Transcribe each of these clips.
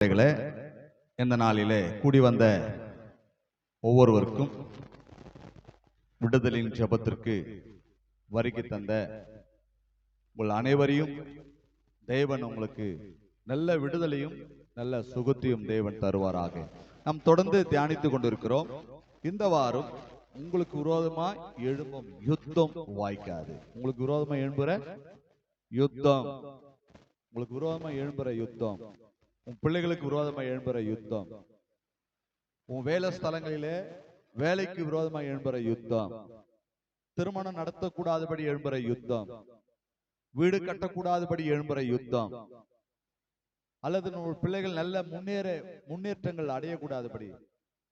இந்த நாளிலே கூடி வந்த ஒவ்வொருவருக்கும் விடுதலின் ஜெபத்திற்கு வருகை தந்த உங்கள் அனைவரையும் தேவன் உங்களுக்கு நல்ல விடுதலையும் நல்ல சுகத்தையும் தேவன் தருவாராக. நாம் தொடர்ந்து தியானித்துக் கொண்டிருக்கிறோம். இந்த வாரம் உங்களுக்கு விரோதமாய் எழும்பும் யுத்தம் வாய்க்காது. உங்களுக்கு விரோதமாய் எழும்புற யுத்தம், உங்களுக்கு விரோதமாய் எழும்புற யுத்தம், உன் பிள்ளைகளுக்கு விரோதமாக எழும்புற யுத்தம், உன் வேலை ஸ்தலங்களிலே வேலைக்கு விரோதமாக எழும்புற யுத்தம், திருமணம் நடத்தக்கூடாதபடி எழும்புற யுத்தம், வீடு கட்டக்கூடாதபடி எழும்புற யுத்தம், அல்லது நம்ம பிள்ளைகள் நல்ல முன்னேற்றங்கள் அடையக்கூடாதபடி,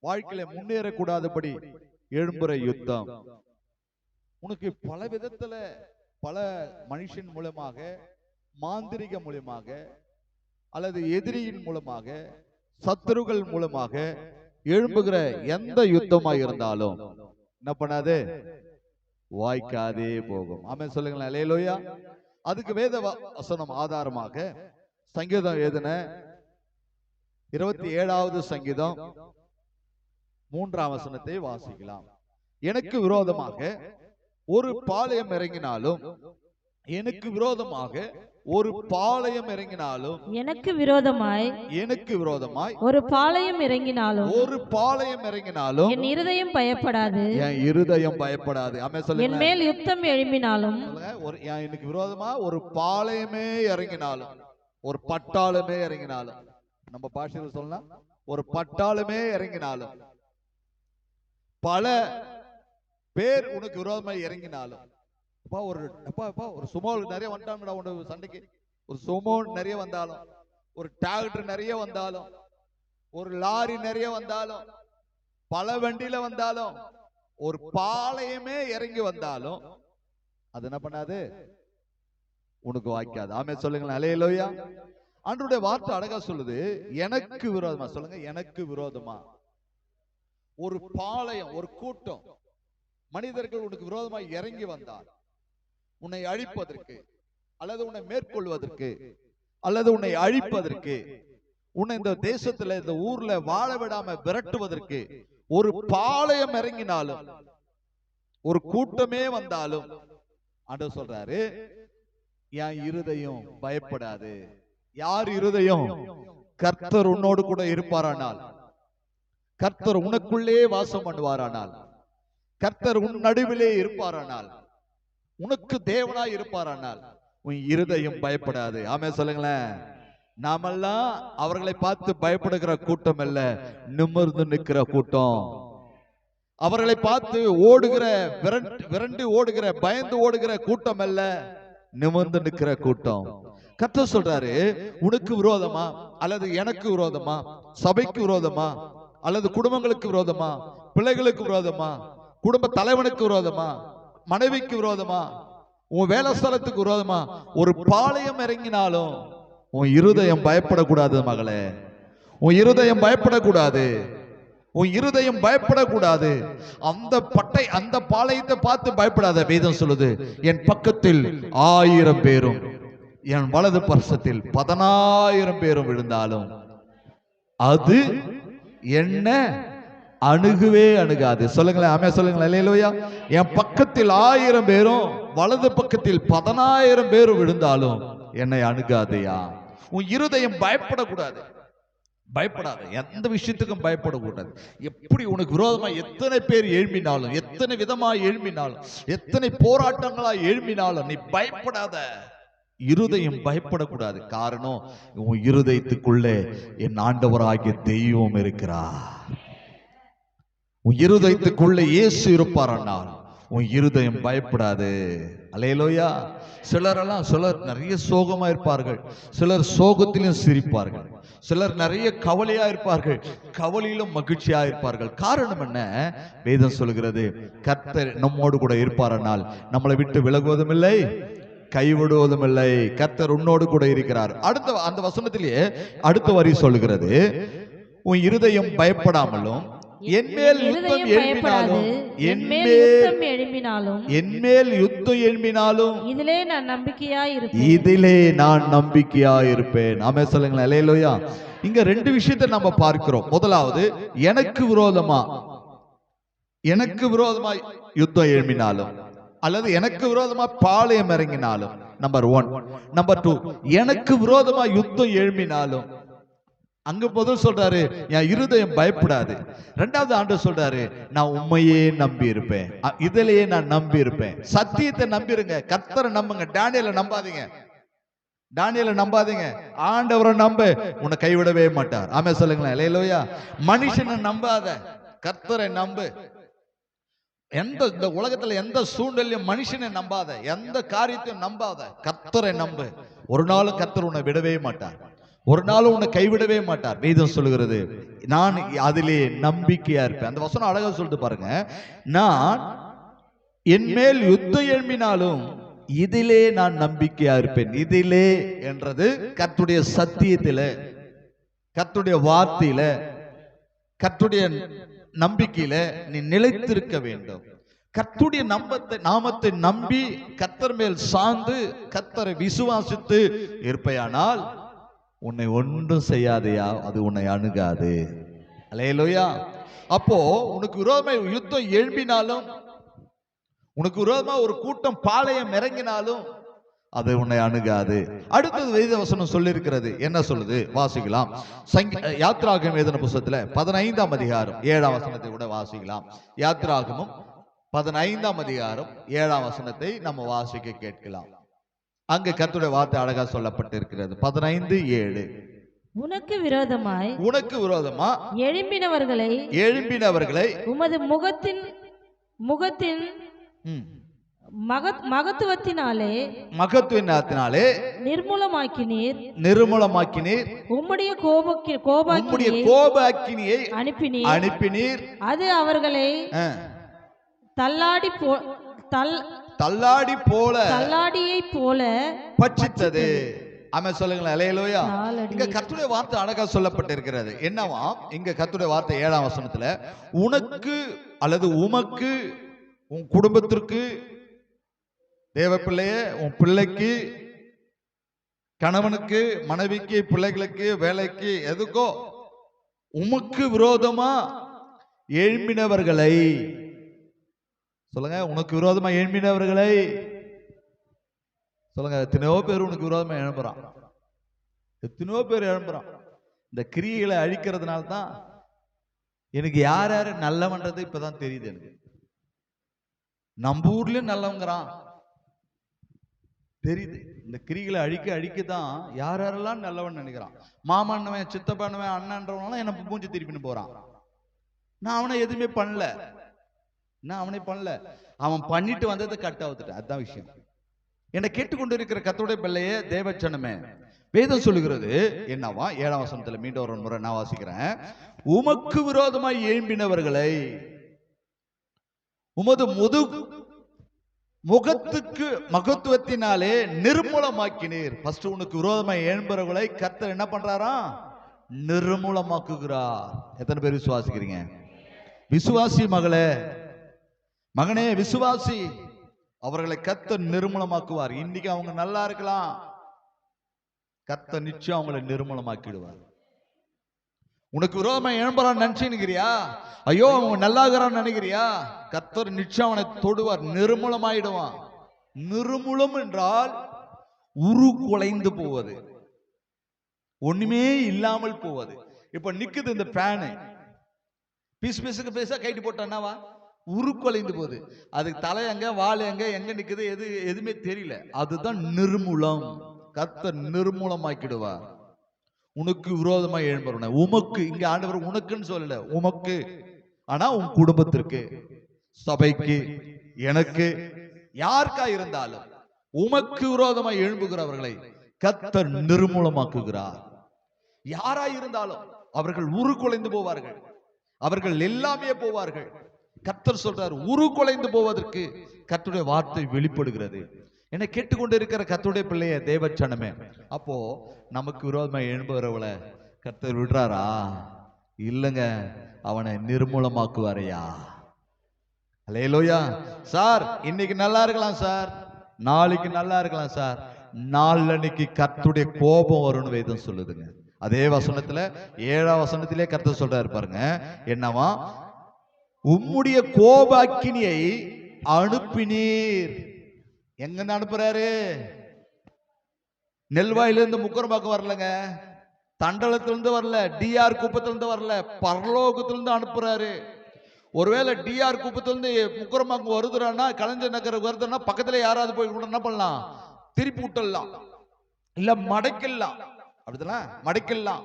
வாழ்க்கையில முன்னேறக்கூடாதபடி எழும்புற யுத்தம், உனக்கு பல விதத்துல பல மனுஷன் மூலமாக, மாந்திரிக மூலமாக, அல்லது எதிரியின் மூலமாக, சத்துருக்கள் மூலமாக எழும்புகிற எந்த யுத்தமாக இருந்தாலும் என்ன பண்ணாது, வாய்க்காதே போகும். ஆமென் சொல்லுங்களேன். அல்லேலூயா. அதுக்கு வேத வசனம் ஆதாரமாக சங்கீதம் எழுதின 27வது சங்கீதம் 3ஆம் வசனத்தை வாசிக்கலாம். எனக்கு விரோதமாக ஒரு பாளையம் இறங்கினாலும், எனக்கு விரோதமாக ஒரு பாளையம் இறங்கினாலும், எனக்கு விரோதமாய் ஒரு பாளையம் இறங்கினாலும், என் இருதயம் பயப்படாது, என் இருதயம் பயப்படாது. ஆமென் சொல்லுங்க. என் மேல் யுத்தம் எழும்பினாலும், எனக்கு விரோதமா ஒரு பாளையமே இறங்கினாலும், ஒரு பட்டாளமே இறங்கினாலும், நம்ம பாஷையில் சொல்லலாம், ஒரு பட்டாளமே இறங்கினாலும், பல பேர் உனக்கு விரோதமாய் இறங்கினாலும், ஒரு சுமோ நிறைய வந்துட்டாங்கடா உனக்கு சண்டைக்கு, ஒரு சுமோ நிறைய வந்தாலும், ஒரு டிராக்டர் நிறைய வந்தாலும், ஒரு லாரி நிறைய வந்தாலும், பல வண்டியில வந்தாலும், ஒரு பாளையமே இறங்கி வந்தாலும் அது என்ன பண்ணாது, உனக்கு வாய்க்காது. ஆமென் சொல்லுங்களேன். அல்லேலூயா. ஆண்டவருடைய வார்த்தை அழகா சொல்லுது, எனக்கு விரோதமா. சொல்லுங்க, எனக்கு விரோதமா ஒரு பாளையம், ஒரு கூட்டம் மனிதர்கள் உனக்கு விரோதமாய் இறங்கி வந்தால், உன்னை அழிப்பதற்கு அல்லது உன்னை மேற்கொள்வதற்கு அல்லது உன்னை அழிப்பதற்கு, உன்னை இந்த தேசத்துல இந்த ஊர்ல வாழ விடாம விரட்டுவதற்கு ஒரு பாளையம் இறங்கினாலும், ஒரு கூட்டமே வந்தாலும் ஆண்டவர் சொல்றாரு, என் இருதயம் பயப்படாது. யார் இருதயம்? கர்த்தர் உன்னோடு கூட இருப்பாரானால், கர்த்தர் உனக்குள்ளே வாசம் பண்ணுவாரானால், கர்த்தர் உன் நடுவிலே இருப்பாரானால், உனக்கு தேவனாய் இருப்பாரானால் உன் இருதயம் பயப்படாது. ஆமென் சொல்லுங்களேன். நாமெல்லாம் அவர்களை பார்த்து பயப்படுகிற கூட்டம் அல்ல, நிமிர்ந்து நிற்கிற கூட்டம். அவர்களை பார்த்து ஓடுகிற, விரண்டு ஓடுகிற, பயந்து ஓடுகிற கூட்டம் அல்ல, நிமிர்ந்து நிற்கிற கூட்டம். கர்த்தர் சொல்றாரு, உனக்கு விரோதமா அல்லது எனக்கு விரோதமா, சபைக்கு விரோதமா அல்லது குடும்பங்களுக்கு விரோதமா, பிள்ளைகளுக்கு விரோதமா, குடும்ப தலைவனுக்கு விரோதமா, மனைவிக்கு விரோதமா, உன் வேலை ஸ்தலத்துக்கு விரோதமா ஒரு பாளையம் இறங்கினாலும் உன் இருதயம் பயப்படக்கூடாது மகளே. உன் இருதயம் பயப்படக்கூடாது. உன் இருதயம் பயப்படக்கூடாது. அந்த பாளையத்தை பார்த்து பயப்படாத. வேதம் சொல்லுது, என் பக்கத்தில் 1000 பேரும் என் வலது பர்சத்தில் 10,000 பேரும் விழுந்தாலும் அது என்ன அணுகவே அணுகாது. சொல்லுங்களேன். ஆமென் சொல்லுங்களேன். அல்லேலூயா. என் பக்கத்தில் 1000 பேரும் வலது பக்கத்தில் 10,000 பேரும் விழுந்தாலும் என்னை அணுகாதையா. உன் இருதயம் பயப்படக்கூடாது. பயப்படாத. எந்த விஷயத்துக்கும் பயப்படக்கூடாது. எப்படி உனக்கு விரோதமா எத்தனை பேர் எழும்பினாலும், எத்தனை விதமா எழும்பினாலும், எத்தனை போராட்டங்களா எழும்பினாலும் நீ பயப்படாத. இருதயம் பயப்படக்கூடாது. காரணம், உன் இருதயத்துக்குள்ளே என் ஆண்டவராகிய தெய்வம் இருக்கிறார். உன் இருதயத்துக்குள்ளே இயேசு இருப்பாரானால் உன் இருதயம் பயப்படாது. அல்லேலூயா. சிலர் நிறைய சோகமா இருப்பார்கள், சிலர் சோகத்திலும் சிரிப்பார்கள், சிலர் நிறைய கவலையா இருப்பார்கள், கவலையிலும் மகிழ்ச்சியா இருப்பார்கள். காரணம் என்ன? வேதம் சொல்கிறது, கர்த்தர் நம்மோடு கூட இருப்பாரானால் நம்மளை விட்டு விலகுவதும் இல்லை, கைவிடுவதும் இல்லை. கர்த்தர் உன்னோடு கூட இருக்கிறார். அந்த வசனத்திலேயே அடுத்த வரி சொல்கிறது, உன் இருதயம் பயப்படாமலும் என்மேல் யுத்தம் எழும்பினாலும் இதிலே நான் நம்பிக்கையாய் இருப்பேன். ஆமென் சொல்லுங்களேன். அல்லேலூயா. இங்க ரெண்டு விஷயத்தை நம்ம பார்க்கிறோம். முதலாவது, எனக்கு விரோதமா யுத்தம் எழுப்பினாலும் அல்லது எனக்கு விரோதமா பாளையம் இறங்கினாலும், நம்பர் 1. நம்பர் 2, எனக்கு விரோதமா யுத்தம் எழுப்பினாலும், அங்க முதல் சொல்றாரு என் இருதயம் பயப்படாது. ரெண்டாவது ஆண்டவர் சொல்றாரு நான் உண்மையே நம்பி இருப்பேன், இதிலேயே நான் நம்பி இருப்பேன். சத்தியத்தை நம்பிருங்க, கர்த்தரை நம்புங்க. தானியேலை நம்பாதீங்க, ஆண்டவரை நம்ப, உன்னை கைவிடவே மாட்டார். ஆமே சொல்லுங்களேன், அல்லேலூயா. மனுஷனை நம்பாத, கர்த்தரை நம்பு. இந்த உலகத்துல எந்த சூழ்நிலையும் மனுஷனை நம்பாத, எந்த காரியத்தையும் நம்பாத, கர்த்தரை நம்பு. ஒரு நாளும் கர்த்தர் உன்னை விடவே மாட்டார், ஒரு நாளும் உன்னை கைவிடவே மாட்டார். வேதம் சொல்லுகிறது நான் அதிலே நம்பிக்கையா இருப்பேன். அந்த வசனம் அழகா சொல்லிட்டு பாருங்க, நான் என் மேல் யுத்தம் எழும்பினாலும் இதிலே நான் நம்பிக்கையா இருப்பேன். இதிலே என்றது கர்த்தருடைய சத்தியத்தில, கர்த்தருடைய வார்த்தையில, கர்த்தருடைய நம்பிக்கையில நீ நிலைத்திருக்க வேண்டும். கர்த்தருடைய நாமத்தை நம்பி கர்த்தர் மேல் சார்ந்து கர்த்தரை விசுவாசித்து இருப்பையானால் உன்னை ஒன்றும் செய்யாதையா, அது உன்னை அணுகாது. அல்லேலூயா. அப்போ உனக்கு விரோதமா யுத்தம் எழும்பினாலும், உனக்கு விரோதமா ஒரு கூட்டம் பாளையம் இறங்கினாலும் அது உன்னை அணுகாது. அடுத்தது வேத வசனம் சொல்லி இருக்கிறது, என்ன சொல்லுது வாசிக்கலாம். யாத்ராகமம் வேதன புத்தகத்துல 15ஆம் அதிகாரம் 7ஆம் வசனத்தை கூட வாசிக்கலாம். யாத்ராகமம் 15ஆம் அதிகாரம் 7ஆம் வசனத்தை நம்ம வாசிக்க கேட்கலாம். அங்கு கர்த்தருடைய வார்த்தை அழகா சொல்லப்பட்டிருக்கிறது. 15:7. உனக்கு விரோதமா எழும்பினவர்களை உமது முகத்தின் மகத்துவத்தினாலே நிர்மூலமாக்கினீர். உம்முடைய கோபாக்கினியை அனுப்பினீர். அது அவர்களை தள்ளாடியை போல பட்சித்தது. ஆமென் சொல்லுங்களேன், அல்லேலூயா. இங்க கர்த்தருடைய வார்த்தை அழகா சொல்லப்பட்டிருக்கிறது. என்னவா, இங்க கர்த்தருடைய வார்த்தை 7ஆம் வசனத்துல உனக்கு அல்லது உமக்கு, உன் குடும்பத்திற்கு, தேவ பிள்ளையே, உன் பிள்ளைக்கு, கணவனுக்கு, மனைவிக்கு, பிள்ளைகளுக்கு, வேலைக்கு, எதுக்கோ உமக்கு விரோதமா எழும்பினவர்களை சொல்லுங்க. உனக்கு விரோதமா எழும்பினவர்களை சொல்லுங்க. எத்தனையோ பேர் உனக்கு விரோதமா எழும்புறான், எத்தனையோ பேர் எழும்புறான். இந்த கிரியைகளை அழிக்கிறதுனால தான் எனக்கு யார் யாரு நல்லவன்றது இப்பதான் தெரியுது. எனக்கு நம்ம ஊர்லயும் நல்லவங்கிறான் தெரியுது. இந்த கிரிகளை அழிக்கதான் யார் யாரெல்லாம் நல்லவன் நினைக்கிறான். மாமன்னவன், சித்தப்பானவன், அண்ணன்றவனால என்ன மூஞ்சி திருப்பின்னு போறான். நான் அவனை எதுவுமே பண்ணல, அவன் பண்ணிட்டு வந்ததை கட் ஆகுதுட்டேன். அதுதான் விஷயம். என்னை கேட்டுக்கொண்டு இருக்கிற கர்த்தருடைய பிள்ளையே, தேவச்சனமே, வேதம் சொல்லுகிறது என்னவா, 7ஆம் வசனத்துல மீண்டும் ஒரு முறை நான் வாசிக்கிறேன். உமக்கு விரோதமாய் எழும்பினவர்களை உமது முகத்துக்கு மகத்துவத்தினாலே நிர்மூலமாக்கினீர். ஃபர்ஸ்ட் உனக்கு விரோதமாய் எழும்புறவர்களை கர்த்தர் என்ன பண்றாரா, நிர்மூலமாக்குகிறார். எத்தனை பேர் விசுவாசிக்கிறீங்க? விசுவாசி மகனே விசுவாசி, அவர்களை கர்த்தர் நிர்மூலமாக்குவார். இன்னைக்கு அவங்க நல்லா இருக்கலாம், கர்த்தர் நிச்சயம் அவங்களை நிர்மூலமாக்கிடுவார். உனக்கு விரோதமா எழும்புறான்னு நினைச்சுக்கிறியா, ஐயோ அவன் நல்லாகிறான்னு நினைக்கிறியா, கர்த்தர் நிச்சயம் அவனை தொடுவார், நிர்மூலமாயிடுவான். நிர்மூலம் என்றால் உருக்குலைந்து போவது, ஒண்ணுமே இல்லாமல் போவது. இப்ப நிக்குது இந்த ஃபேனு, பீஸுக்கு பீஸா கைட்டு போட்டான்னாவா உருக்குலைந்து போகுது. அதுக்கு தலை எங்க, வால் எங்க நிக்குது, எதுவுமே தெரியல. அதுதான் நிர்மூலம். கர்த்தர் நிர்மூலமாக்கிடுவார். உனக்கு விரோதமா எழும்புறவன, உமக்கு, இங்க ஆண்டவர் உனக்குன்னு சொல்லல, உமக்கு, ஆனா உன் குடும்பத்திற்கு, சபைக்கு, எனக்கு, யாருக்கா இருந்தாலும் உமக்கு விரோதமா எழும்புகிறவர்களை கர்த்தர் நிர்மூலமாக்குகிறார். யாரா இருந்தாலும் அவர்கள் உருக்குலைந்து போவார்கள், அவர்கள் எல்லாமே போவார்கள். கர்த்தர் சொல்றார், உருக்குலைந்து போவதற்கு கர்த்தருடைய வார்த்தை வெளிப்படுகிறது. என்னை கேட்டுக்கொண்டு இருக்கிற கர்த்தருடைய பிள்ளைய, தேவச்சனமே, அப்போ நமக்கு விரோதமா எழும்புகிறவளை கர்த்தர் விடுறாரா? இல்லைங்க, அவனை நிர்மூலமாக்குவாரையா. அல்லேலூயா. சார் இன்னைக்கு நல்லா இருக்கலாம் சார், நாளைக்கு நல்லா இருக்கலாம் சார், நாளன்னைக்கு கர்த்தருடைய கோபம் வரும்னு வேதம் சொல்லுதுங்க. அதே வசனத்துல 7ஆம் வசனத்திலே கர்த்தர் சொல்றாரு பாருங்க, என்னவா, உம்முடைய கோபாக்கினியை அனுப்பினீர். எங்க அனுப்புறாரு? நெல்வாயிலிருந்து முக்கரம்பாக்கம் வரலங்க, தண்டலத்திலிருந்து வரல, டிஆர் குப்பத்திலிருந்து வரல, பரலோகத்திலிருந்து அனுப்புறாரு. ஒருவேளை டிஆர் குப்பத்திலிருந்து முக்கரம்பாக்கம் வருதுறான்னா, கலைஞர் நகர் வருதுன்னா, பக்கத்துல யாராவது போய் கூட என்ன பண்ணலாம்? திருப்பி விட்டுடலாம், இல்ல மடக்கலாம். அப்படிதான் மடக்கலாம்.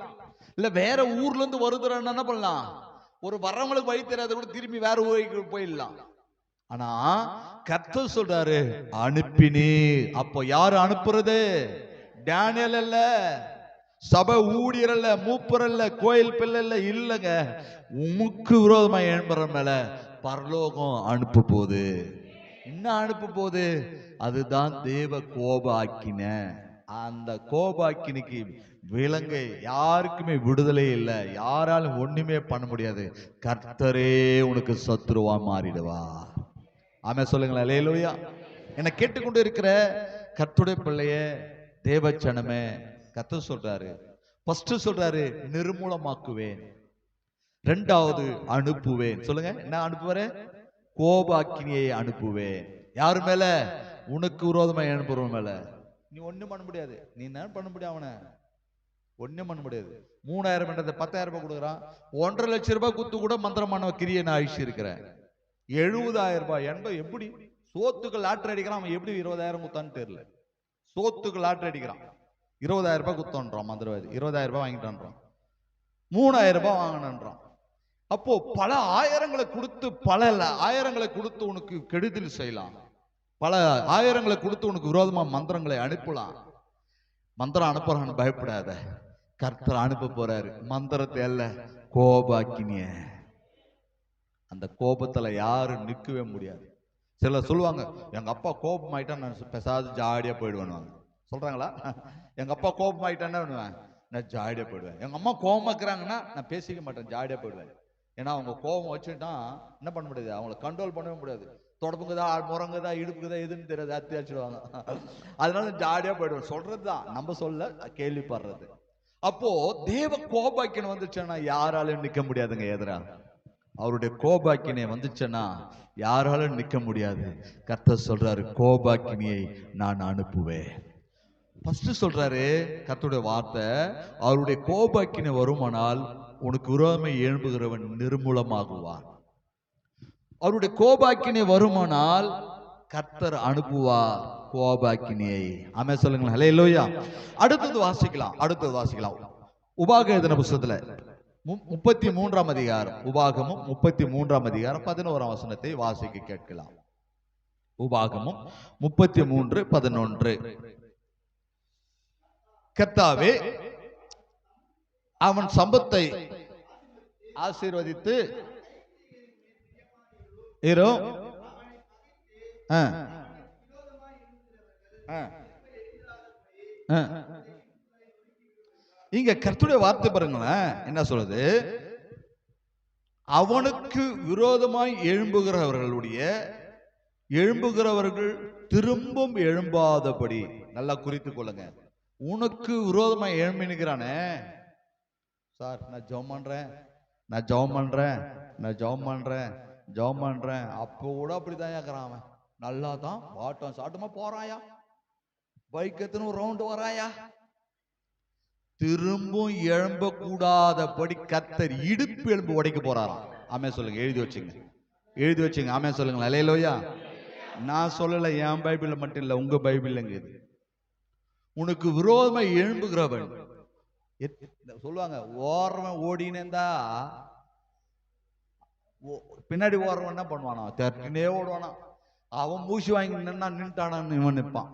இல்ல வேற ஊர்ல இருந்து வருதுறான்னா என்ன பண்ணலாம்? ஒரு வரவங்களுக்கு வழி தெரியாத கூட திரும்பி வேற ஊருக்கு போயிடலாம். ஆனா கர்த்தர் சொல்றாரு அனுப்பினே. அப்போ யாரு அனுப்புறது? டேனியல் அல்ல, சபை ஊழியர் அல்ல, மூப்பர் அல்ல, கோயில் பிள்ளை இல்ல, இல்லங்க. உமக்கு விரோதமா எழும்புற மேல பரலோகம் அனுப்ப போகுது. என்ன அனுப்ப போகுது? அதுதான் தேவ கோபாக்கின. அந்த கோபாக்கினிக்கு விலங்கு யாருக்குமே விடுதலை இல்லை, யாராலும் ஒண்ணுமே பண்ண முடியாது. கர்த்தரே உனக்கு சத்துருவா மாறிடுவா. ஆமென் சொல்லுங்களேன். அல்லேலூயா. என்னை கேட்டுக்கொண்டு இருக்கிற கர்த்தருடைய பிள்ளைய, தேவச்சனமே, கர்த்தர் சொல்றாரு, ஃபர்ஸ்ட் சொல்றாரு நிர்மூலமாக்குவேன், இரண்டாவது அனுப்புவேன். சொல்லுங்க, என்ன அனுப்புவாரு? கோபாக்கினியை அனுப்புவேன். யாரு மேல? உனக்கு விரோதமா அனுப்புறவன் மேல. நீ ஒண்ணும் பண்ண முடியாது. நீ என்ன பண்ண முடியும்? அவனை ஒண்ணும் பண்ண முடியாது. 3000 10,000 ரூபாய் கொடுக்குறான். 1.5 லட்சம் ரூபாய் குத்து கூட மந்திரமான கிரியை நான் அழிச்சு இருக்கிறேன். 70,000 ரூபாய் என்பது எப்படி? சோத்துக்கு லாட்டரி அடிக்கிறான். அவன் எப்படி 20,000 குத்தான்னு தெரியல. சோத்துக்கு லாட்டரி அடிக்கிறான், 20,000 ரூபாய் குத்தோன்றான் மந்திரவாதி. 20,000 ரூபாய் வாங்கிட்டான்றான், 3,000 ரூபாய் வாங்கினான்றான். அப்போ பல ஆயிரங்களை கொடுத்து, பல ஆயிரங்களை கொடுத்து உனக்கு கெடுதல் செய்யலாம். பல ஆயிரங்களை கொடுத்து உனக்கு விரோதமா மந்திரங்களை அனுப்பலாம். மந்திரம் அனுப்புறான்னு பயப்படாத. கர்த்தர் அனுப்ப போறாரு மந்திரத்தை அல்ல, கோபாக்கினிய. அந்த கோபத்துல யாரும் நிற்கவே முடியாது. சிலர் சொல்லுவாங்க, எங்க அப்பா கோபம் ஆயிட்டா நான் பெசாது ஜாடியா போயிடுவேன். சொல்றாங்களா? எங்க அப்பா கோபம் ஆயிட்டான்னு பண்ணுவேன், நான் ஜாடியா போயிடுவேன். எங்க அம்மா கோபம் இருக்கிறாங்கன்னா நான் பேசிக்க மாட்டேன், ஜாடியா போயிடுவேன். ஏன்னா அவங்க கோபம் வச்சுட்டா என்ன பண்ண முடியாது, அவங்களை கண்ட்ரோல் பண்ணவே முடியாது. தொடப்புக்குதா, முறங்குதா, இடுப்புக்குதா, எதுன்னு தெரியாது, அத்தி அடிச்சிடுவாங்க. அதனால ஜாடியா போயிடுவேன். சொல்றதுதான், நம்ம சொல்ல கேள்விப்படுறது. அப்போ தேவ கோபாக்கினை வந்துச்சுன்னா யாராலும் நிக்க முடியாதுங்க எதிரா. அவருடைய கோபாக்கினை வந்துச்சுன்னா யாராலும் நிக்க முடியாது. கர்த்தர் சொல்றாரு கோபாக்கினியை நான் அனுப்புவேன். ஃபர்ஸ்ட் சொல்றாரு கர்த்தருடைய வார்த்தை, அவருடைய கோபாக்கினை வருமானால் உனக்கு விரோதமை எழும்புகிறவன் நிர்மூலமாகுவான். அவருடைய கோபாக்கினை வருமானால் கர்த்தர் அனுப்புவார் கோபாக்கினியை. ஆமென் சொல்லுங்களேன். ஹல்லேலூயா. அடுத்தது வாசிக்கலாம். உபாகம புத்தகத்துல 33ஆம் அதிகாரம், உபாகமம் 33ஆம் அதிகாரம் 11ஆம் வசனத்தை வாசிக்க கேட்கலாம். உபாகமம் 33:11. கர்த்தாவே அவன் சம்பத்தை ஆசீர்வதித்து இங்க கர்த்தருடைய வார்த்தை பாருங்களேன், என்ன சொல்லுது? அவனுக்கு விரோதமாய் எழும்புகிறவர்கள் திரும்பவும் எழும்பாதபடி. நல்லா குறித்துக் கொள்ளுங்க. உனக்கு விரோதமாய் எழும்பினுக்கிறானே, சார் நான் ஜெபம் பண்றேன், அப்போ கூட அப்படிதான் ஏக்குறான். அவன் நல்லா தான் வாட்டம் சாட்டமா போறாயா, பைக் எத்தனை ரவுண்டு வராயா, திரும்பவும் எழும்ப கூடாதபடி கர்த்தர் இடுப்பு எலும்பு உடைக்க போறாராம். ஆமென் சொல்லுங்க. எழுதி வச்சுங்க. ஆமென் சொல்லுங்க. அல்லேலூயா. நான் சொல்லல, என் பைபிள்ல மட்டும் இல்ல, உங்க பைபிள்லங்க இது. உனக்கு விரோதமா எழும்புகிறவன் சொல்லுவாங்க, ஓடுறவன் ஓடினேந்தா பின்னாடி ஓடுறவன் என்ன பண்ணுவானா, தட்டினே ஓடுவானா. அவன் மூச்சு வாங்கி நின்றுட்டானான்னு இவன் நிற்பான்.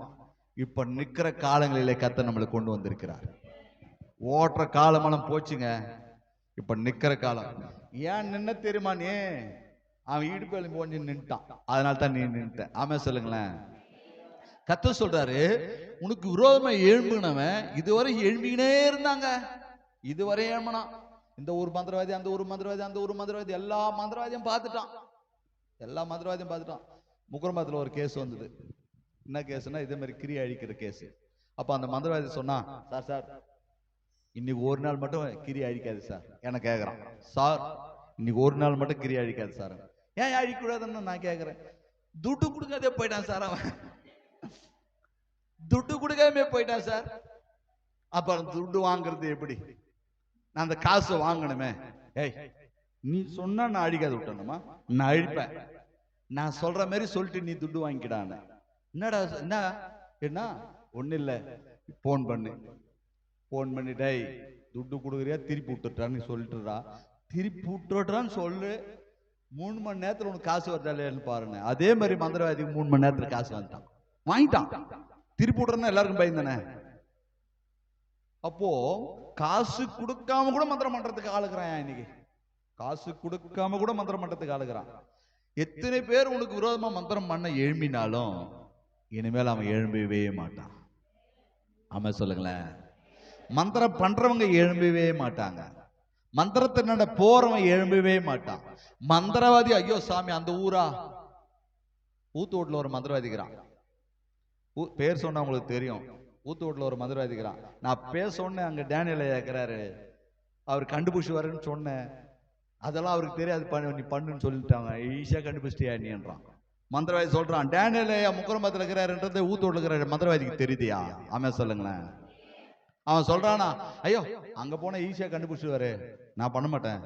இப்ப நிக்கிற காலங்களிலே கர்த்தர் நம்மளை கொண்டு வந்திருக்கிறார். ஓட்டுற காலமெல்லாம் போச்சுங்க, இப்ப நிக்கிற காலம். ஏன் நின்ன தெரியுமா? நீ அவன் இடுப்பு எலும்பு கொஞ்சம் நின்ட்டான், அதனால தான் நீ நின்ட்ட. ஆமென் சொல்லுங்களேன். கர்த்தர் சொல்றாரு, உனக்கு விரோதமா எழும்புனவன் இதுவரை எழும்பிக்கினே இருந்தாங்க. இதுவரை எழும்பினா இந்த ஒரு மந்திரவாதி, அந்த ஒரு மந்திரவாதி, எல்லா மந்திரவாதியும் பார்த்துட்டான். முக்கரம்பத்துல ஒரு கேஸ் வந்தது. என்ன கேஸ்னா, இதே மாதிரி கிரியை அழிக்கிற கேஸ். அப்ப அந்த மந்திரவாதி சொன்னா, சார் இன்னைக்கு ஒரு நாள் மட்டும் கிரி அழிக்காது சார் என கேட்குறான். சார் இன்னைக்கு ஒரு நாள் மட்டும் கிரி அழிக்காது சார். ஏன் அழிக்கூடாதுன்னு நான் கேட்குறேன். துட்டு கொடுக்காதே போயிட்டான் சார் அவன். துட்டு கொடுக்காம போயிட்டான் சார். அப்புறம் துட்டு வாங்குறது எப்படி? நான் அந்த காசை வாங்கணுமே. ஏய் நீ சொன்னா நான் அழிக்காது விட்டணுமா? நான் அழிப்பேன். நான் சொல்ற மாதிரி சொல்லிட்டு நீ துட்டு வாங்கிக்கிடான்னு. என்னடா என்ன ஒன்னும் இல்லை, போன் பண்ணிட்டே துட்டு கொடுக்குறியா திருப்பி விட்டுட்டான்னு சொல்லிட்டுறா. திருப்பி விட்டுறான்னு சொல்லு. 3 மணி நேரத்தில் உனக்கு காசு வருதான்னு பாருங்க. அதே மாதிரி மந்திரவாதிக்கு 3 மணி நேரத்தில் காசு வாங்கிட்டான். திருப்பி விட்டுறா எல்லாருக்கும் பயந்தானே. அப்போ காசு கொடுக்காம கூட மந்திரம் பண்றதுக்கு ஆளுகிறான். இன்னைக்கு காசு கொடுக்காம கூட மந்திரம் பண்றதுக்கு ஆளுகிறான். எத்தனை பேர் உனக்கு விரோதமா மந்திரம் பண்ண எழும்பினாலும் இனிமேல் அவன் எழும்பவே மாட்டான். ஆமா சொல்லுங்களேன். மந்திரம் பண்றவங்க எழும்பவே மாட்டாங்க. மந்திரத்தினோட போறவன் எழும்பவே மாட்டான். மந்திரவாதி ஐயோ சாமி அந்த ஊரா ஊத்தோட்டில் ஒரு மந்திரவாதிக்கிறான். பேர் சொன்னா உங்களுக்கு தெரியும். ஊத்தோட்டில் ஒரு மந்திரவாதிக்கிறான். நான் பேச சொன்னேன். அங்க டேனியல் கேட்கிறாரு. அவர் கண்டுபிடிச்சு வரேன்னு சொன்னேன். அதெல்லாம் அவருக்கு தெரியாது, நீ பண்ணுன்னு சொல்லிட்டாங்க. ஈஸியா கண்டுபிடிச்சிட்டியா நீன்றான். மந்திரவாதி சொல்றான் டேனியல் முக்கரம்பத்தில் இருக்கிறாருன்றது ஊத்தோட்டில் இருக்கிற மந்திரவாதிக்கு தெரியுதியா? ஆமா சொல்லுங்களேன். அவன் சொல்றானா ஐயோ அங்க போன ஈஸியா கண்டுபிடிச்சுவாரு, நான் பண்ண மாட்டேன்,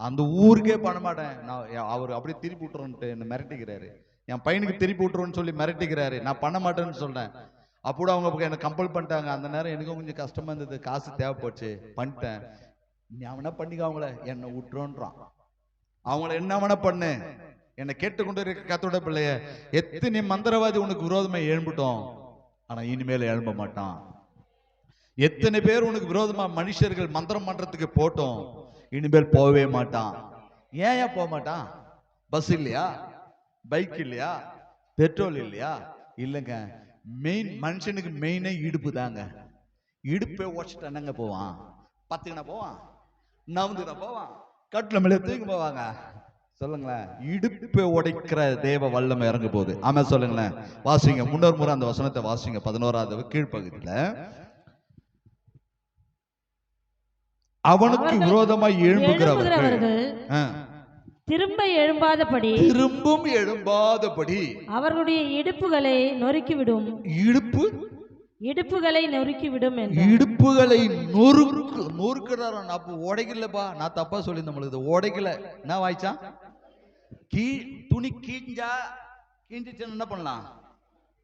அந்த ஊருக்கே பண்ண மாட்டேன், நான் அவர் அப்படியே திருப்பி விட்டுறோன்ட்டு என்ன மிரட்டிக்கிறாரு. என் பையனுக்கு திருப்பி விட்டுருன்னு சொல்லி மிரட்டிக்கிறாரு. நான் பண்ண மாட்டேன்னு சொல்றேன். அப்போ அவங்க என்ன கம்பல் பண்ணிட்டாங்க. அந்த நேரம் எனக்கும் கொஞ்சம் கஷ்டமா இருந்தது, காசு தேவைப்போச்சு, பண்ணிட்டேன். நீ அவனா பண்ணிக்க, அவங்கள என்னை விட்டுறோன்றான். அவங்கள என்ன வேணா பண்ணு. என்னை கேட்டுக்கொண்டு இருக்க கத்தோட பிள்ளைய, எத்தனை மந்திரவாதி உனக்கு விரோதமா எழும்பிட்டோம், ஆனா இனிமேல் எழும்ப மாட்டான். எத்தனை பேர் உனக்கு விரோதமா மனுஷர்கள் மந்திரம் பண்றதுக்கு போட்டோம், இனிமேல் போகவே மாட்டான். ஏன் போக மாட்டான்? பஸ் இல்லையா, பைக் இல்லையா, பெட்ரோல் இல்லையா? இல்லைங்க. மெயின் மனுஷனுக்கு மெயினே இடுப்பு தாங்க. இடுப்பை உடச்சிட்டானங்க போவான், பத்துக்கினா போவான், நவுந்துக்கினா போவான், கட்டில மேலே தூக்கி போவாங்க. சொல்லுங்களேன். இடுப்பை உடைக்கிற தேவ வல்லமை இறங்க போகுது. ஆமா சொல்லுங்களேன். வாசிங்க முன்னொரு முறை அந்த வசனத்தை வாசிங்க. 11வது கீழ்ப்பகுதியில அவனுக்கு விரோதமாய் எழும்புகிறவர்கள் திரும்பவும் எழும்பாதபடி அவர்களுடைய இடுப்புகளை நொறுக்கிவிடும். இடுப்புகளை நொறுக்கிறாரா? அப்ப உடைக்கலப்பா, நான் தப்பா சொல்லி நம்மளுக்கு உடைக்கல. என்ன வாய்ச்சா? துணி கீஞ்சிச்சுன்னு என்ன பண்ணலாம்?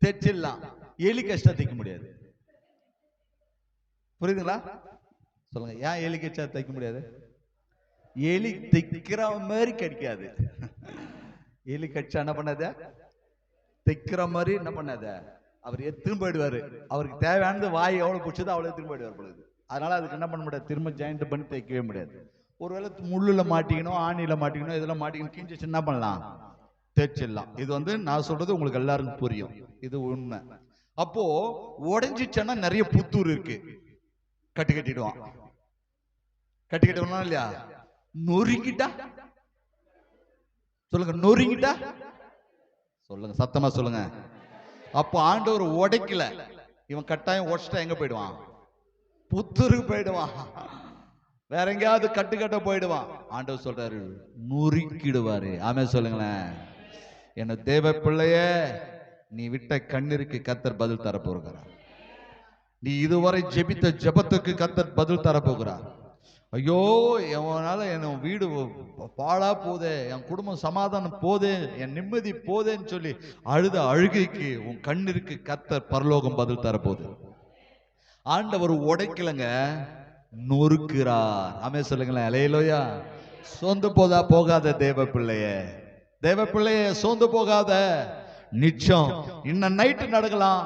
தைச்சிடலாம். எலி கஷ்டம் தைக்க முடியாது. புரியுதுங்களா? சொல்லுங்க. ஏன் எலி கச்சா தைக்க முடியாது? எலி தைக்கிற மாதிரி கிடைக்காது. எலி கச்சா என்ன பண்ணாத? தைக்கிற மாதிரி என்ன பண்ணாத? அவர் திரும்ப போயிடுவாரு. அவருக்கு தேவையானது வாய் எவ்வளவு பிடிச்சதோ அவ்வளவு திரும்ப போயிடுவார் பொழுது. அதனால அதுக்கு என்ன பண்ண முடியாது? திரும்ப ஜாயிண்ட் பண்ணி தைக்கவே முடியாது. ஒருவேளை முள்ளுல மாட்டிக்கணும், ஆணியில மாட்டிக்கணும், இதெல்லாம் மாட்டிக்கணும், கிஞ்சிச்சு என்ன பண்ணலாம்? தைச்சிடலாம். இது நான் சொல்றது உங்களுக்கு எல்லாருக்கும் புரியும். இது உண்மை. அப்போ உடைஞ்சிச்சன்னா நிறைய புத்தூர் இருக்கு, கட்டிடுவான். கட்டிடுவானா இல்லையா? நொறுங்கிட்டா சொல்லுங்க, நொறுங்கிட்டா சொல்லுங்க, சத்தமா சொல்லுங்க. அப்போ ஆண்டவர் உடைக்கல, இவன் கட்டாயம் உடைச்சிட்டா எங்க போயிடுவான்? புத்தூருக்கு போயிடுவான், வேற எங்கேயாவது கட்ட போயிடுவான். ஆண்டவர் சொல்றாரு நொறுக்கிடுவாரு. ஆமே சொல்லுங்களேன். என்ன தேவ பிள்ளைய, நீ விட்ட கண்ணீருக்கு கர்த்தர் பதில் தரப்போகிறார். நீ இதுவரை ஜெபித்த ஜெபத்துக்கு கர்த்தர் பதில் தரப்போகிறார். ஐயோ எவனால என் வீடு பாழா போதே, என் குடும்பம் சமாதானம் போதே, என் நிம்மதி போதேன்னு சொல்லி அழுத அழுகைக்கு உன் கண்ணிற்கு கர்த்தர் பரலோகம் பதில் தரப்போகுது. ஆண்டவர் உடைக்கலங்க, நொறுக்கிறார். ஆமே சொல்லுங்களேன். அல்லேலூயா. சோர்ந்து போகாத தேவ பிள்ளைய சோர்ந்து போகாத. நிச்சயம் இன்ன நைட்டு நடக்கலாம்,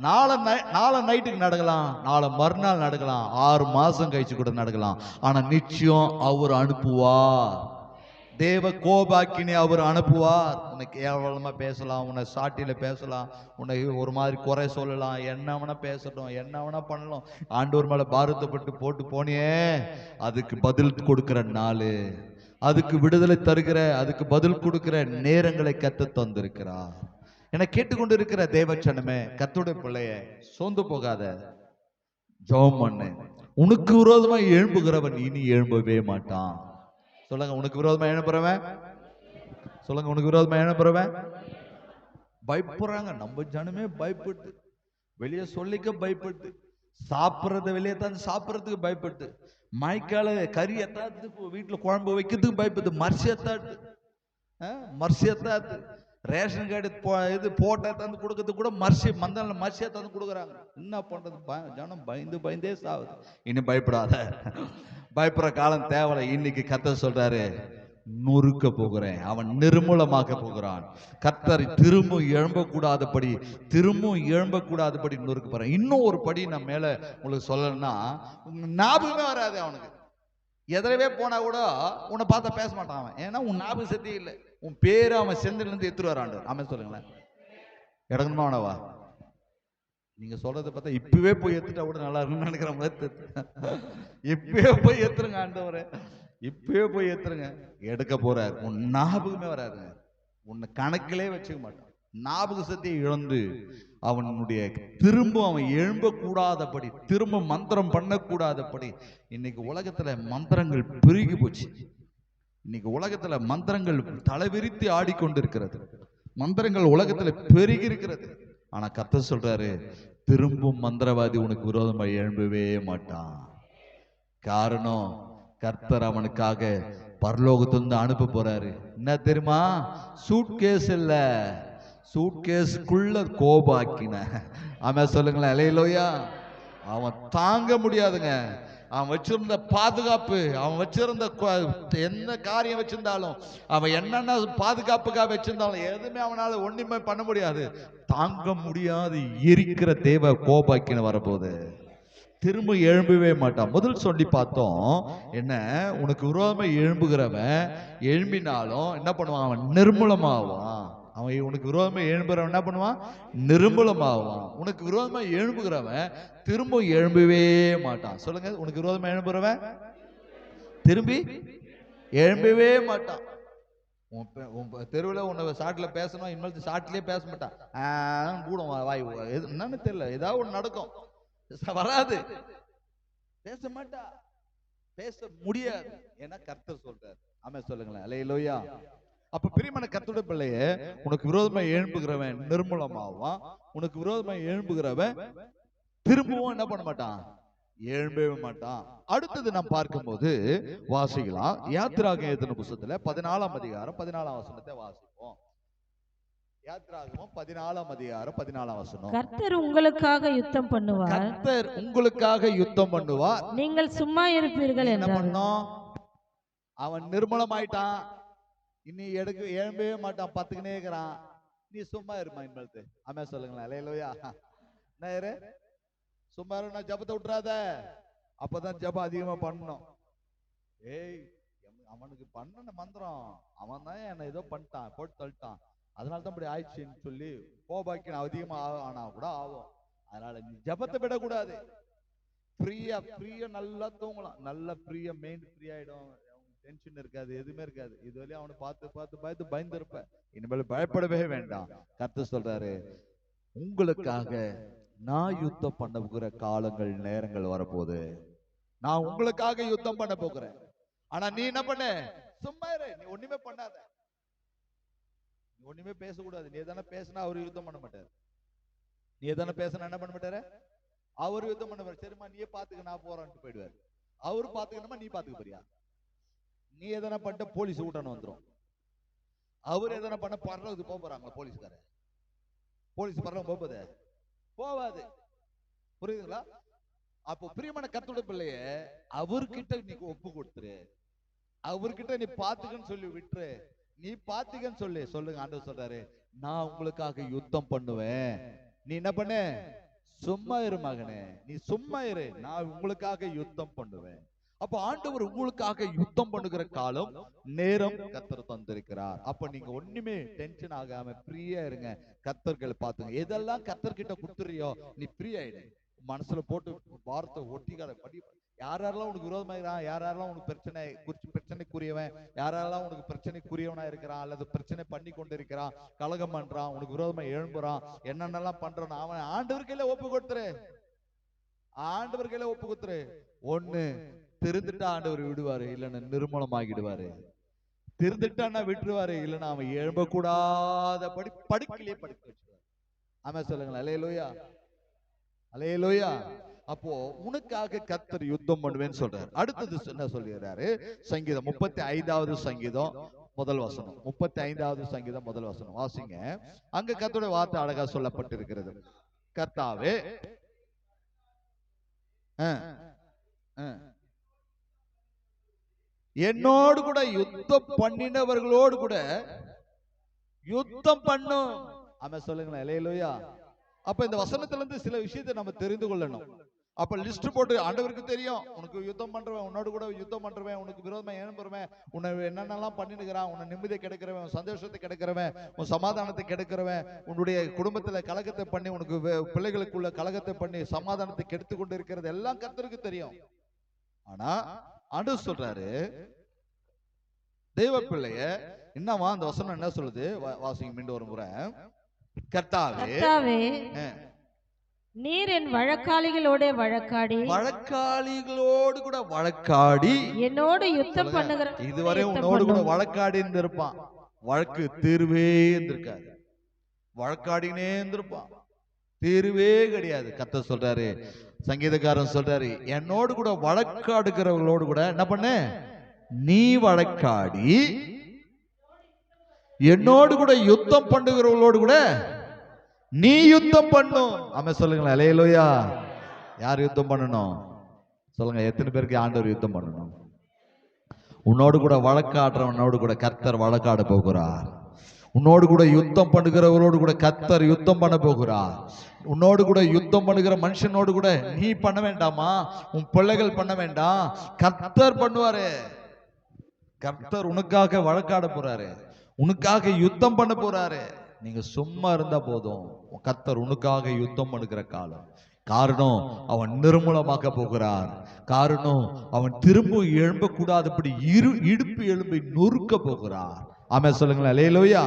நாளை நைட்டுக்கு நடக்கலாம், நாளை மறுநாள் நடக்கலாம், 6 மாசம் கழிச்சு கூட நடக்கலாம். ஆனா நிச்சயம் அவர் அனுப்புவார். தேவ கோபாக்கினி அவர் அனுப்புவார். உன்னை கேவலமா பேசலாம், உன்னை சாட்டியில பேசலாம், உன்னை ஒரு மாதிரி குறை சொல்லலாம், என்ன வேணா பேசட்டும், என்ன வேணா பண்ணலாம். ஆண்டவர் மேல பாரத்தப்பட்டு போட்டு போனியே, அதுக்கு பதில் கொடுக்கிற நாள், அதுக்கு விடுதலை தருகிற, அதுக்கு பதில் கொடுக்கிற நேரங்களை கர்த்தர் தந்திருக்கிறார். என கேட்டுக்கொண்டு இருக்கிற தேவச்சனமே, கர்த்தருடைய பிள்ளைய, சோர்ந்து போகாத, ஜெபம் பண்ணு. உனக்கு விரோதமா எழும்புகிறவன் இனி எழும்பவே மாட்டான். சொல்லுங்க, உனக்கு விரோதமா எழும்புறவன், சொல்லுங்க, உனக்கு விரோதமா எழும்புறவன். பயப்படுறாங்க, நம்ம ஜனமே பயப்பட்டு, வெளியே சொல்லிக்க பயப்பட்டு, சாப்பிட்றத வெளியே தான் சாப்பிட்றதுக்கு பயப்பட்டு, மழைக்கால கறி எத்தாத்து வீட்டுல குழம்பு வைக்கிறதுக்கு பயப்பட்டு, மர்சியத்தாத்து ரேஷன் கார்டு இது போட்டா தந்து கொடுக்கறது கூட மர்சியா தந்து கொடுக்குறாங்க. என்ன பண்றது, ஜனம் பயந்து பயந்தே சாவுது. இன்னும் பயப்படாத, பயப்படுற காலம் தேவையில்லை. இன்னைக்கு கர்த்தர் சொல்றாரு, நொறுக்க போகிறேன், அவன் நிர்மூலமாக்க போகிறான். கர்த்தர் திரும்ப எழும்பக்கூடாதபடி நொறுக்க போறேன். இன்னும் ஒரு படி நான் மேல உங்களுக்கு சொல்லணும்னா, ஞாபகமே வராது அவனுக்கு. எதிரவே போனா கூட உன்னை பார்த்தா பேச மாட்டான் அவன். ஏன்னா உன் ஞாபக சக்தி இல்லை. உன் பேரு அவன் செந்தில இருந்து எடுத்துட்டு வரான். அவன் சொல்லுங்களேன், இடங்கணுமா அவனவா? நீங்க சொல்றதை பார்த்தா இப்பவே போய் எடுத்துட்டா கூட நல்லா இருக்குன்னு நினைக்கிற மாதிரி. இப்பவே போய் எடுத்துருங்க ஆண்டவரே, இப்பவே போய் எடுத்துருங்க. எடுக்க போறாரு, உன் ஞாபகமே வராதுங்க. உன்னை கணக்கிலே வச்சுக்க மாட்டான். ஞாபக சக்தியை இழந்து அவனுடைய அவன் எழும்பக்கூடாதபடி, திரும்ப மந்திரம் பண்ணக்கூடாதபடி. இன்னைக்கு உலகத்துல மந்திரங்கள் பெருகி போச்சு. இன்னைக்கு உலகத்துல மந்திரங்கள் தலைவிரித்து ஆடிக்கொண்டிருக்கிறது. மந்திரங்கள் உலகத்துல பெருகி இருக்கிறது. ஆனா கர்த்தர் சொல்றாரு, திரும்பும் மந்திரவாதி உனக்கு விரோதமா எழும்பவே மாட்டான். காரணம், கர்த்தர் அவனுக்காக பரலோகத்திலிருந்து அனுப்ப போறாரு. என்ன தெரியுமா? சூட்கேஸ் இல்ல, சூட்கேஸ்க்குள்ள கோபாக்கின. ஆமென் சொல்லுங்களேன், அல்லேலூயா. அவன் தாங்க முடியாதுங்க. அவன் வச்சிருந்த பாதுகாப்பு, அவன் வச்சிருந்த என்ன காரியம் வச்சிருந்தாலும், அவன் என்னென்ன பாதுகாப்புக்காக வச்சிருந்தாலும் எதுவுமே அவனால ஒண்ணுமே பண்ண முடியாது. தாங்க முடியாது இருக்கிற தேவ கோபாக்கின வரப்போகுது. திரும்ப எழும்பவே மாட்டான். முதல் சொல்லி பார்த்தோம் என்ன, உனக்கு விரோதமா எழும்புகிறவன் எழும்பினாலும் என்ன பண்ணுவான்? அவன் நிர்மூலமாவான். அவன் உனக்கு விரோதமா எழும்புறவன் என்ன பண்ணுவான்? நிர்மூலமாவான். உனக்கு விரோதமா எழும்புகிறவன் திரும்ப எழும்பவே மாட்டான். சொல்லுங்க, உனக்கு விரோதமா எழும்புறவன் திரும்பி எழும்பவே மாட்டான். தெருவில் உன்னை சாட்டில பேசணும், இனிமேல் சாட்டிலே பேச மாட்டான். கூட வாய் என்னன்னு தெரியல, ஏதாவது ஒன்று நடக்கும், வராது, பேச மாட்டா, பேச முடியாது. ஏன்னா கர்த்தர் சொல்றாரு. ஆமென் சொல்லுங்களேன், அல்லேலூயா. அப்ப பிரியமான கர்த்தருடைய பிள்ளையே, உனக்கு விரோதமா எழும்புகிறவன் நிர்மூலமாவான். உனக்கு விரோதமா எழும்புகிறவன் திரும்பவும் என்ன பண்ண மாட்டான்? எழும்பவே மாட்டான். அடுத்தது நாம் பார்க்கும்போது வாசிக்கலாம். யாத்திராகமம் எழுதின புத்தகத்துல 14ஆம் அதிகாரம் 14ஆம் வசனத்தை வாசிப்போம். யாத்திராகமம் 14ஆம் அதிகாரம் 14ஆம் வசனம். கர்த்தர் உங்களுக்காக யுத்தம் பண்ணுவார், கர்த்தர் உங்களுக்காக யுத்தம் பண்ணுவார், நீங்கள் சும்மா இருப்பீர்கள் என்றார். அவன் நிர்மூலமாயிட்டான், இனி எழும்பவே மாட்டான், பத்துக்குனே இருக்கிறான். நீ சும்மா இருமா இனிமேல். ஆமென் சொல்லுங்களேன், அல்லேலூயா. நேரே சும்மா இருனா, ஜபத்தை விட்டுறாத. அப்பதான் ஜபம் அதிகமா பண்ணணும். ஏய், அவனுக்கு பண்ண மந்திரம், அவன் தான் என்ன ஏதோ பண்ணிட்டான், போட்டு தள்ளிட்டான், அதனால தான் இப்படி ஆயிடுச்சுன்னு சொல்லி கோபாக்கி அதிகமா ஆனா கூட ஆகும். அதனால நீ ஜபத்தை விடக்கூடாது. ஃப்ரீயா நல்லா தூங்கலாம், நல்லா ஃப்ரீயா மைண்ட் ஃப்ரீ ஆயிடும். டென்ஷன் இருக்காது, எதுவுமே இருக்காது. இதுவரையும் அவனை பார்த்து பயந்து இருப்ப. இனிமேல் பயப்படவே வேண்டாம். கர்த்தர் சொல்றாரு, உங்களுக்காக நான் யுத்தம் பண்ண போகிற காலங்கள் நேரங்கள் வரப்போகுது. நான் உங்களுக்காக யுத்தம் பண்ண போகிறேன். ஆனா நீ என்ன பண்ண? சும்மா இரு, நீ ஒண்ணுமே பண்ணாத, நீ ஒண்ணுமே பேசக்கூடாது. நீ எதனா பேசினா அவரு யுத்தம் பண்ண மாட்டாரு. நீ எதனா பேசினா என்ன பண்ண மாட்டாரு? அவரு யுத்தம் பண்ண மாட்டாரு. சரிம்மா நீயே பாத்துக்க, நான் போறேன்ட்டு போயிடுவாரு. அவரு பாத்துக்கணுமா, நீ பாத்துக்க போறியா? நீ எதனா பண்ணிட்ட போலீஸ் கூட்டணும் வந்துடும். அவரு எதனா பண்ண பரலோகத்துக்கு போக போறாங்களா போலீஸ்கார? போலீஸ் பரலோகம் போவாது. புரியுதுங்களா? அப்போ பிரியமான கர்த்தருடைய பிள்ளைய அவர்கிட்ட நீ ஒப்பு கொடுத்துரு, அவர்கிட்ட நீ பாத்துக்கன்னு சொல்லி விட்டுரு. நீ பாத்துக்கன்னு சொல்லி சொல்லுங்க. ஆண்டவர் சொல்றாரு, நான் உங்களுக்காக யுத்தம் பண்ணுவேன், நீ என்ன பண்ண? சும்மா இரு மகனே, நீ சும்மா இரு, நான் உங்களுக்காக யுத்தம் பண்ணுவேன். அப்ப ஆண்டவர் உங்களுக்காக யுத்தம் பண்ணுகிற காலம் நேரம் கர்த்தர் தந்திருக்கிறார். அப்ப நீங்க ஒண்ணுமே டென்ஷன் ஆகாம ஃப்ரீயா இருங்க. கர்த்தர்களை பாத்துங்க. எதெல்லாம் கர்த்தர்கிட்ட கொடுத்துறியோ நீ ஃப்ரீ ஆயிடு. மனசுல போட்டு வார்த்தை ஒட்டிக்காத படி. யாரெல்லாம் உனக்கு விரோதமா, யாரெல்லாம் உனக்கு பிரச்சனைக்குரியவன், யாரெல்லாம் உனக்கு பிரச்சனைக்குரியவனா இருக்கிறான், அல்லது பிரச்சனை பண்ணி கொண்டு இருக்கிறான், கலகம் பண்றான், உனக்கு விரோதமா எழும்புறான், என்னென்னலாம் பண்றான், அவன் ஆண்டவர் கையில ஒப்பு கொடுத்துரு. ஆண்டவர் கையில ஒப்பு குத்துரு. ஒண்ணு திருந்துட்டா ஆண்டவர் விடுவாரு, இல்லைன்னா நிர்மூலமாகிடுவாரு. திருந்துட்டான்னா விட்டுருவாரு, இல்லைன்னா அவன் எழும்ப கூடாதபடி படுக்கையிலே படுக்க வச்சுருவாரு. ஆமா சொல்லுங்களேன். அல்லேலூயா, அல்லேலூயா. அப்போ உனக்காக கர்த்தர் யுத்தம் பண்ணுவேன்னு சொல்றாரு. அடுத்தது என்ன சொல்றாரு? சங்கீதம் 35வது சங்கீதம் முதல் வசனம். 35வது சங்கீதம் முதல் வசனம் வாசிங்க. அங்க கர்த்தருடைய வார்த்தை அழகா சொல்லப்பட்டிருக்கிறது. கர்த்தாவே என்னோடு கூட யுத்தம் பண்ணினவர்களோடு கூட யுத்தம் பண்ணும். ஆமா சொல்லுங்களேன். அல்லேலூயா. அப்ப இந்த வசனத்துல இருந்து சில விஷயத்தை நம்ம தெரிந்து கொள்ளணும். அப்ப லிஸ்ட் போட்டு ஆண்டவருக்கு தெரியும், உனக்கு யுத்தம் பண்றவன், உன்னோடு கூட யுத்தம் பண்றவன், உனக்கு விரோதமா ஏன்படுறவன், உன்னை என்னென்னலாம் பண்ணினுக்கிறான், உன்னை நிம்மதியை கெடுக்கிறவன், சந்தோஷத்தை கெடுக்கிறவன், உன் சமாதானத்தை கெடுக்கிறவன், உன்னுடைய குடும்பத்துல கலகத்தை பண்ணி, உனக்கு பிள்ளைகளுக்குள்ள கலகத்தை பண்ணி சமாதானத்தை கெடுத்து கொண்டு இருக்கிறது எல்லாம் கர்த்தருக்கு தெரியும். ஆனா ஆண்டவர் சொல்றாரு, தெய்வ பிள்ளைய என்னவா அந்த வசனம் என்ன சொல்லுது? வாசிங்க மீண்டும் ஒரு முறை. கர்த்தாவே நீர் என் வழக்காளிகளோட வழக்காடி, வழக்காளிகளோடு கூட வழக்காடி என்னோடு யுத்தம் பண்ணுகிற. இதுவரை உன்னோடு கூட வழக்காடி இருந்திருப்பான், வழக்கு தீர்வே இருந்திருக்காது. வழக்காடினே இருந்திருப்பான், தீர்வே கிடையாது. கர்த்தர் சொல்றாரு, சங்கீதக்காரன் சொல்றாரு, என்னோடு கூட வழக்காடுகிறவர்களோடு கூட என்ன பண்ண? நீ வழக்காடி என்னோடு கூட யுத்தம் பண்ணுகிறவர்களோடு கூட நீ யுத்தம் பண்ணும். ஆமா சொல்லுங்களேன். அல்லேலூயா. யார் யுத்தம் பண்ணணும் சொல்லுங்க? எத்தனை பேருக்கு ஆண்டவர் யுத்தம் பண்ணணும்? உன்னோடு கூட வழக்காடுறவனோடு கூட கர்த்தர் வழக்காட போகிறார். உன்னோடு கூட யுத்தம் பண்ணுகிறவரோடு கூட கர்த்தர் யுத்தம் பண்ண போகிறார். உன்னோடு கூட யுத்தம் பண்ணுகிற மனுஷனோடு கூட நீ பண்ண வேண்டாமா, உன் பிள்ளைகள் பண்ண வேண்டாம், கர்த்தர் பண்ணுவாரு. கர்த்தர் உனக்காக வழக்காட போறாரு, உனக்காக யுத்தம் பண்ண போறாரு. நீங்க சும்மா இருந்தா போதும், கர்த்தர் உனக்காக யுத்தம் பண்ணுகிற காலம். காரணம், அவன் நிர்மூலமாக்க போகிறார். காரணம், அவன் திரும்ப எழும்ப கூடாதபடி இடுப்பு எலும்பை நொறுக்க போகிறார். ஆமே சொல்லுங்களேன். அல்லேலூயா.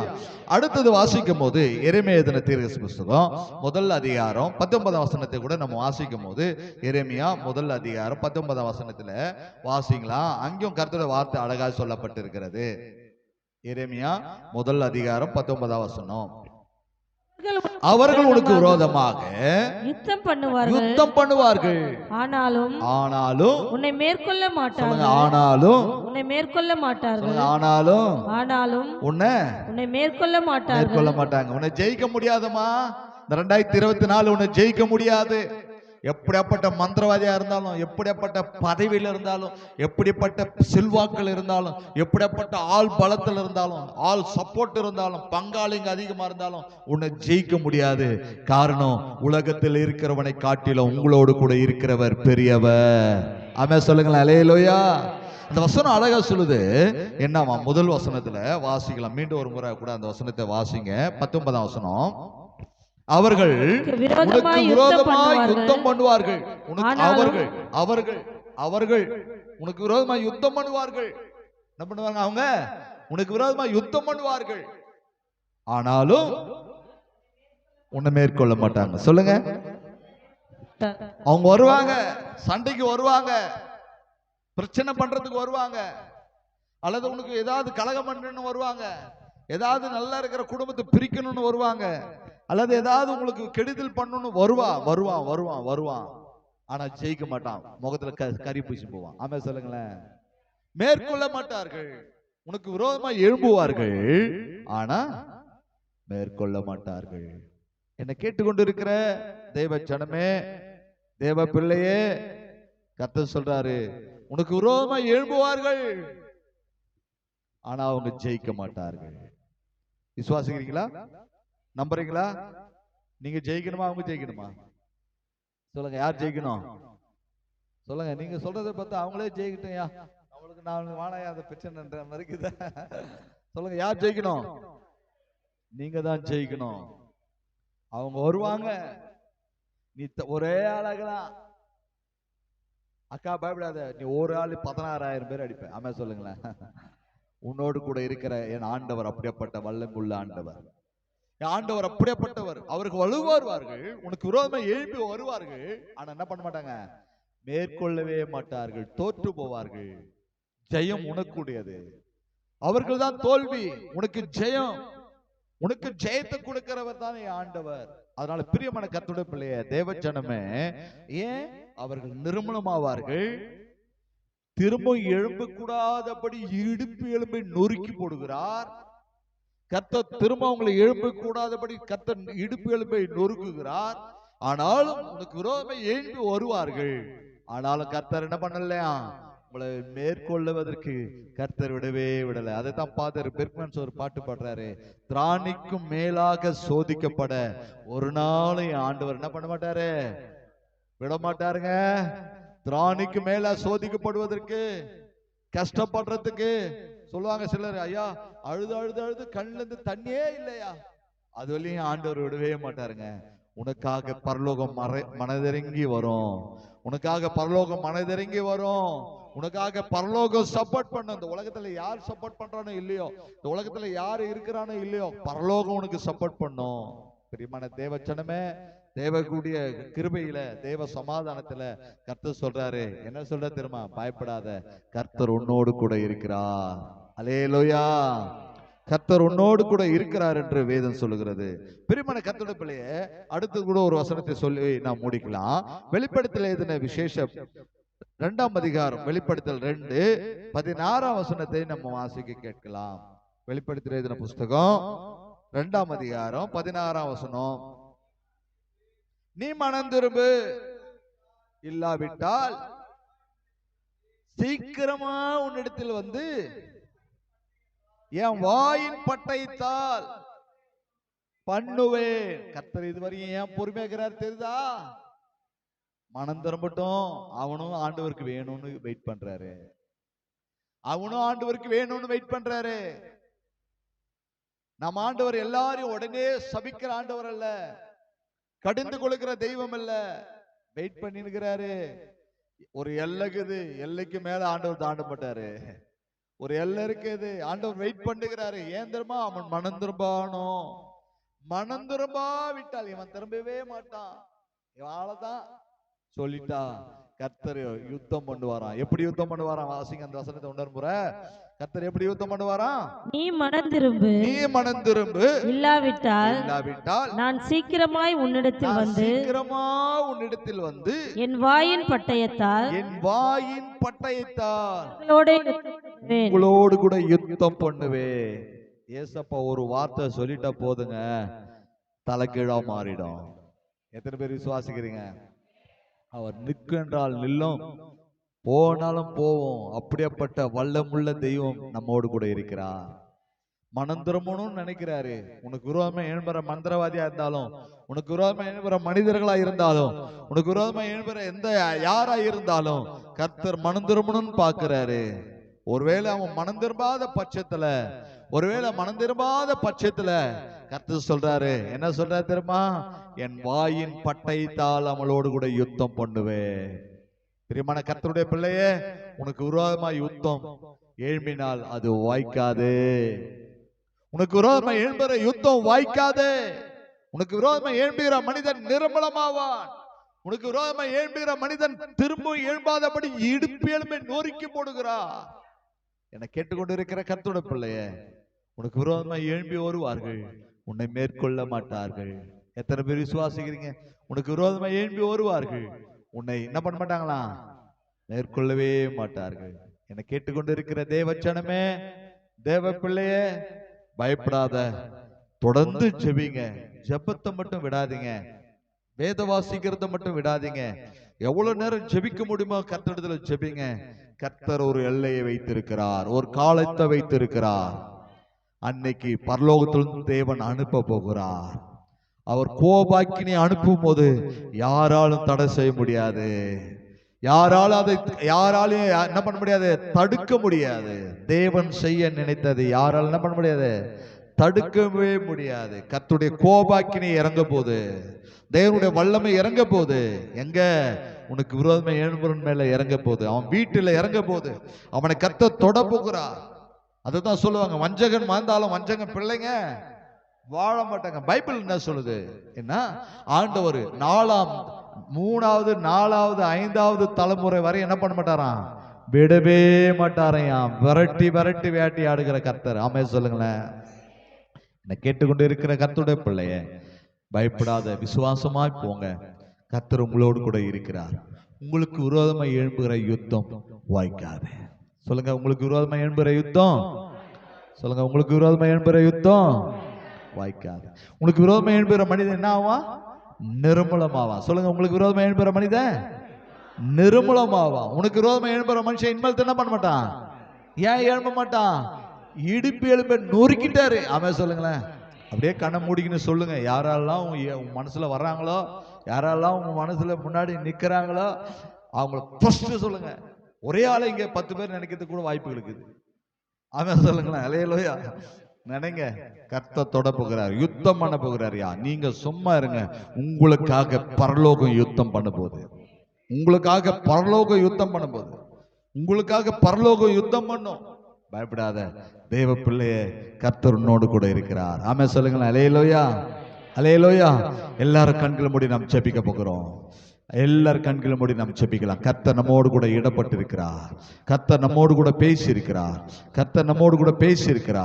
அடுத்தது வாசிக்கும் போது எரேமியா எழுதின தீர்க்க புத்தகம் முதல் அதிகாரம் 19ஆம் வசனத்தை கூட நம்ம வாசிக்கும் போது, எரேமியா முதல் அதிகாரம் 19ஆம் வசனத்துல வாசிக்கலாம். அங்கேயும் கர்த்தருடைய வார்த்தை அழகா சொல்லப்பட்டிருக்கிறது. எரேமியா முதல் அதிகாரம் 19ஆம் வசனம். அவர்கள் உனக்கு விரோதமாக யுத்தம் பண்ணுவார்கள், ஆனாலும் உன்னை மேற்கொள்ள மாட்டார்கள். ஆனாலும் உன்னை மேற்கொள்ள மாட்டாங்க. உன்னை ஜெயிக்க முடியாதமா? இந்த 2024 உன்னை ஜெயிக்க முடியாது. எப்படியாப்பட்ட மந்திரவாதியா இருந்தாலும், எப்படியாப்பட்ட பதவியில் இருந்தாலும், எப்படிப்பட்ட செல்வாக்கள் இருந்தாலும், எப்படியாப்பட்ட ஆள் பலத்தில் இருந்தாலும், ஆள் சப்போர்ட் இருந்தாலும், பங்காளிங்க அதிகமா இருந்தாலும் உன்னை ஜெயிக்க முடியாது. காரணம், உலகத்தில் இருக்கிறவனை காட்டிலும் உங்களோடு கூட இருக்கிறவர் பெரியவர். ஆமே சொல்லுங்களேன். அல்லேலூயா. அந்த வசனம் அழகா சொல்லுது. என்னவா? முதல் வசனத்துல வாசிக்கலாம். மீண்டும் ஒரு முறை கூட அந்த வசனத்தை வாசிங்க. 19ஆம் வசனம். அவர்கள் உனக்கு விரோதமாய் யுத்தம் பண்ணுவார்கள். அவர்கள் உனக்கு விரோதமாய் யுத்தம் பண்ணுவார்கள். என்ன பண்ணுவாங்க? அவங்க உனக்கு விரோதமாய் யுத்தம் பண்ணுவார்கள், ஆனாலும் உன்னை மேற்கொள்ள மாட்டாங்க. சொல்லுங்க. அவங்க வருவாங்க, சண்டைக்கு வருவாங்க, பிரச்சனை பண்றதுக்கு வருவாங்க, அல்லது உனக்கு ஏதாவது கலகம் பண்ணணும்னு வருவாங்க, ஏதாவது நல்லா இருக்கிற குடும்பத்தை பிரிக்கணும்னு வருவாங்க, அல்லது ஏதாவது உங்களுக்கு கெடுதல் பண்ணணும்னு வருவான். ஆனா ஜெயிக்க மாட்டான். முகத்துல கறி பூசி போவான். ஆமா சொல்லுங்களேன். மேற்கொள்ள மாட்டார்கள். உனக்கு விரோதமா எழும்புவார்கள், ஆனா மேற்கொள்ள மாட்டார்கள். என்ன கேட்டுக்கொண்டு இருக்கிற தேவ ஜனமே, தேவ பிள்ளையே, கர்த்தர் சொல்றாரு, உனக்கு விரோதமா எழும்புவார்கள், ஆனா அவங்க ஜெயிக்க மாட்டார்கள். விசுவாசிக்கிறீங்களா? நம்புறீங்களா? நீங்க ஜெயிக்கணுமா, அவங்க ஜெயிக்கணுமா? சொல்லுங்க. யார் ஜெயிக்கணும்? சொல்லுங்க. நீங்க சொல்றதை பார்த்தா அவங்களே ஜெயிக்கிட்டயா, அவங்களுக்கு நான் வானாயா அந்த பிரச்சனை மறுக்குதா? சொல்லுங்க. யார் ஜெயிக்கணும்? நீங்க தான் ஜெயிக்கணும். அவங்க வருவாங்க, நீ ஒரே ஆளாகலாம். அக்கா பயப்படாத, நீ ஒரு ஆள் 16,000 பேர் அடிப்ப. ஆமா சொல்லுங்களேன். உன்னோடு கூட இருக்கிற என் ஆண்டவர் அப்படிப்பட்ட வல்லமுள்ள ஆண்டவர். ஆண்டவர் அப்படியேப்பட்டவர். அவருக்கு வலுவார்கள், உனக்கு விரோதமா எழுப்பி வருவார்கள். ஆனா என்ன பண்ண மாட்டாங்க, மேற்கொள்ளவே மாட்டார்கள், தோற்று போவார்கள். ஜெயம் உனக்குடையது, அவர்கள் தான் தோல்வி, உனக்கு ஜெயம். உனக்கு ஜெயத்தை கொடுக்கிறவர் தான் ஆண்டவர். அதனால பிரியமான கர்த்தருடைய பிள்ளையே, தேவஜனமே, ஏன் அவர்கள் நிர்மூலமாவார்கள், திரும்ப எழும்ப கூடாதபடி இடுப்பு எலும்பை நொறுக்கி போடுகிறார். கர்த்தர் திரும்ப அவங்களை எழும்ப கூடாதபடி கர்த்தர் இடுப்பு எலும்பை நொறுக்குகிறார். ஆனாலும் உனக்கு விரோதமே எழும்பி வருவார்கள். ஆனாலும் கர்த்தர் என்ன பண்ணலையா, உங்களை மேற்கொள்ளுவதற்கு கர்த்தர் விடவே விடல. அதைத்தான் பாதர் பெர்க்மன்ஸ் ஒரு பாட்டு பாடுறாரு, திராணிக்கும் மேலாக சோதிக்கப்பட ஒரு நாள் ஆண்டவர் என்ன பண்ண மாட்டாரு, விட மாட்டாருங்க. திராணிக்கு மேல சோதிக்கப்படுவதற்கு, கஷ்டப்படுறதுக்கு சொல்லுவாங்க சிலர், ஐயா அழுது அழுது அழுது கண்ணுல இருந்து தண்ணியே இல்லையா, அது வரையும் ஆண்டவர் விடவே மாட்டாருங்க. உனக்காக பரலோகம் மனதிறங்கி வரும், உனக்காக பரலோகம் மனதிறங்கி வரும், உனக்காக பரலோகம் சப்போர்ட் பண்ண. இந்த உலகத்துல யார் சப்போர்ட் பண்றானோ இல்லையோ, இந்த உலகத்துல யாரு இருக்கிறானோ இல்லையோ, பரலோகம் உனக்கு சப்போர்ட் பண்ணும். பிரியமான தேவச்சனமே, தேவக்கூடிய கிருபையில, தேவ சமாதானத்துல கர்த்தர் சொல்றாரு, என்ன சொல்ற தெரியுமா, பயப்படாத, கர்த்தர் உன்னோடு கூட இருக்கிறார். அல்லேலூயா, கர்த்தர் உன்னோடு கூட இருக்கிறார் என்று வேதம் சொல்லுகிறது. பிரியமான கர்த்தருடைய பிள்ளையே, அடுத்து கூட ஒரு வசனத்தை சொல்லி நாம் முடிக்கலாம். வெளிப்படுத்தல் எழுதின விசேஷம் 2ஆம் அதிகாரம், வெளிப்படுத்தல் 2:16 வசனத்தை நம்ம வாசிக்க கேட்கலாம். வெளிப்படுத்தல் எழுதின புஸ்தகம் 2ஆம் அதிகாரம் 16 வசனம், நீ மனம் திரும்பு, இல்லாவிட்டால் சீக்கிரமா உன்னிடத்தில் வந்து என் வாயின் பட்டயத்தால் பண்ணுவேன். கர்த்தர் இதுவரையும் ஏன் பொறுமையாகிறார் தெரியுதா, மனம் திரும்பட்டும். அவனும் ஆண்டவருக்கு வேணும்னு வெயிட் பண்றாரு, அவனும் ஆண்டவருக்கு வேணும்னு வெயிட் பண்றாரு. நம்ம ஆண்டவர் எல்லாரையும் உடனே சபிக்கிற ஆண்டவர் அல்ல, கடிந்து கொள்ளுகிற தெய்வம் அல்ல, வெயிட் பண்ணிருக்கிறாரு. ஒரு எல்லைக்குது, எல்லைக்கு மேல ஆண்டவர் தாண்ட மாட்டாரு. ஒரு எல்லை இருக்குது, ஆண்டவர் வெயிட் பண்ணுகிறாரு. ஏன் தெரியுமா, அவன் மனம் திரும்பானோ. மனம் திரும்பா விட்டால் இவன் திரும்பவே மாட்டான். இவாளதான் சொல்லிட்டா, கர்த்தர் யுத்தம் பண்ணுவாராம். எப்படி யுத்தம் பண்ணுவாராம், வாசிங்க அந்த வசனத்தை உணர்முற. கர்த்தர் எப்படி யுத்தம் பண்ணுவாராம், நீ மனம் திரும்பு, நீ மனம் திரும்பு, இல்லாவிட்டால் நான் சீக்கிரமாய் உன்னிடத்தில் வந்து, சீக்கிரமா உன்னிடத்தில் வந்து என் வாயின் பட்டயத்தால், என் வாயின் பட்டயத்தால் உங்களோடு கூட யுத்தம் பண்ணுவே. ஏசப்பா ஒரு வார்த்தை சொல்லிட்டா போதுங்க, தலைகீழா மாறிடும். எத்தனை பேர் விசுவாசிக்கிறீங்க? அவர் நிற்கு என்றால் நில்லும், போனாலும் போவோம். அப்படியேப்பட்ட வல்லமுள்ள தெய்வம் நம்மோடு கூட இருக்கிறார். மனம் திரும்பணும்னு நினைக்கிறாரு. உனக்கு விரோதமா எழும்புற மந்திரவாதியா இருந்தாலும், உனக்கு விரோதமா எழும்புற மனிதர்களா இருந்தாலும், உனக்கு விரோதமா எழும்புற எந்த யாரா இருந்தாலும் கர்த்தர் மனம் திரும்பணும்னு பாக்குறாரு. ஒருவேளை அவன் மனம் திரும்பாத பட்சத்துல, ஒருவேளை மனம் திரும்பாத பட்சத்துல கர்த்தர் சொல்றாரு, என்ன சொல்றாரு தெரியுமா, என் வாயின் பட்டயத்தால் அவளோடு கூட யுத்தம் பண்ணுவேன். பிரியமான கர்த்தருடைய பிள்ளையே, உனக்கு விரோதமா யுத்தம் எழும்பினால் அது வாய்க்காது. உனக்கு விரோதமா எழும்புற யுத்தம் வாய்க்காது. உனக்கு விரோதமா எழும்புகிற மனிதன் நிர்மலமாவான். உனக்கு விரோதமா எழும்புகிற மனிதன் திரும்ப எழும்பாதபடி இடுப்பு எலும்பை நொறுக்கி போடுகிறார். என கேட்டுக்கொண்டு இருக்கிற கர்த்தருடைய பிள்ளையே, உனக்கு விரோதமா எழும்பி வருவார்கள், உன்னை மேற்கொள்ள மாட்டார்கள். எத்தனை பேர் விசுவாசிக்கிறீங்க? உனக்கு விரோதமா எழும்பி வருவார்கள், உன்னை என்ன பண்ண மாட்டாங்களா, மேற்கொள்ளவே மாட்டார்கள். என கேட்டுக்கொண்டு இருக்கிற தேவச்சனமே, தேவ பிள்ளையே, பயப்படாத, தொடர்ந்து ஜெபிங்க. ஜெபத்தை மட்டும் விடாதீங்க, வேத வாசிக்கிறத மட்டும் விடாதீங்க. எவ்வளவு நேரம் ஜெபிக்க முடியுமோ கர்த்தரிடத்துல ஜெபிங்க. கர்த்தர் ஒரு எல்லையை வைத்திருக்கிறார், ஒரு காலத்தை வைத்திருக்கிறார். அன்னைக்கு பரலோகத்திலிருந்து தேவன் அனுப்ப போகிறார். அவர் கோபாக்கினை அனுப்பும் போது யாராலும் தடை செய்ய முடியாது, யாராலும் அதை யாராலையும் என்ன பண்ண முடியாது, தடுக்க முடியாது. தேவன் செய்ய நினைத்தது யாராலும் என்ன பண்ண முடியாது, தடுக்கவே முடியாது. கர்த்தருடைய கோபாக்கினை இறங்க போது, தேவனுடைய வல்லமை இறங்க போது, எங்க உனக்கு விரோதமா எழும்புறன் மேல இறங்க போது, அவன் வீட்டுல இறங்க போது, அவனை கர்த்தர் தொட போகிறார். அதுதான் சொல்லுவாங்க, வஞ்சகன் வாழ்ந்தாலும் வஞ்சகன் பிள்ளைங்க வாழ மாட்டாங்க. பைபிள் என்ன சொல்லுது? என்ன ஆண்டவர் மூணாவது 4வது 5வது தலைமுறை வரை என்ன பண்ண மாட்டாராம்? விடவே மாட்டாரையாம். விரட்டி விரட்டி வேட்டி ஆடுகிற கர்த்தர். ஆமே சொல்லுங்களேன். என்ன கேட்டுக்கொண்டு இருக்கிற கர்த்தருடைய பிள்ளைய, பயப்படாத, விசுவாசமாய் போங்க. கர்த்தர் உங்களோடு கூட இருக்கிறார். உங்களுக்கு விரோதமாக எழும்புகிற யுத்தம் வாய்க்காது. சொல்லுங்க, உங்களுக்கு விரோதமாக எழும்புகிற யுத்தம். சொல்லுங்க, உங்களுக்கு விரோதமாக எழும்புகிற யுத்தம் வாய்க்காது. உங்களுக்கு விரோதமாக எழும்புகிற மனிதன் என்ன ஆவான்? நிர்மூலமாவா. சொல்லுங்க, உங்களுக்கு விரோதமாக எழும்புகிற மனிதன் நிர்மூலமாவா. உனக்கு விரோதமாக எழும்புகிற மனுஷன் இனிமேல் என்ன பண்ண மாட்டான்? ஏன் எழும்ப மாட்டான்? இடுப்பு எலும்பை நொறுக்கிட்டாரு. ஆமென் சொல்லுங்களேன். அப்படியே கண்ணை மூடிக்கின்னு சொல்லுங்க, யாரெல்லாம் உங்க மனசுல வர்றாங்களோ, யாரெல்லாம் உங்க மனசுல முன்னாடி நிக்கிறாங்களோ அவங்கள ஃபர்ஸ்ட் சொல்லுங்க. ஒரே ஆளை இங்க 10 பேர் நினைக்கிறதுக்கு கூட வாய்ப்பு இருக்குது. ஆமென் சொல்லுங்களேன். அல்லேலூயா. நினைங்க, கர்த்தர் தொட போகிறார், யுத்தம் பண்ண போகிறார். நீங்க சும்மா இருங்க. உங்களுக்காக பரலோகம் யுத்தம் பண்ண போகுது. உங்களுக்காக பரலோகம் யுத்தம் பண்ண போகுது. உங்களுக்காக பரலோகம் யுத்தம் பண்ணும். பயப்படாத தேவ பிள்ளையே, கர்த்தர் உன்னோடு கூட இருக்கிறார். ஆமென் சொல்லுங்களேன். அல்லேலூயா, அல்லேலூயா. எல்லாரும் கண்களை மூடி நாம் ஜெபிக்க போகிறோம். எல்லாரும் கண்களை மூடி நாம் ஜெபிக்கலாம். கர்த்தர் நம்மோடு கூட இடப்பட்டிருக்கிறார். கர்த்தர் நம்மோடு கூட பேசி இருக்கிறார். கர்த்தர் நம்மோடு கூட பேசி இருக்கிறார்.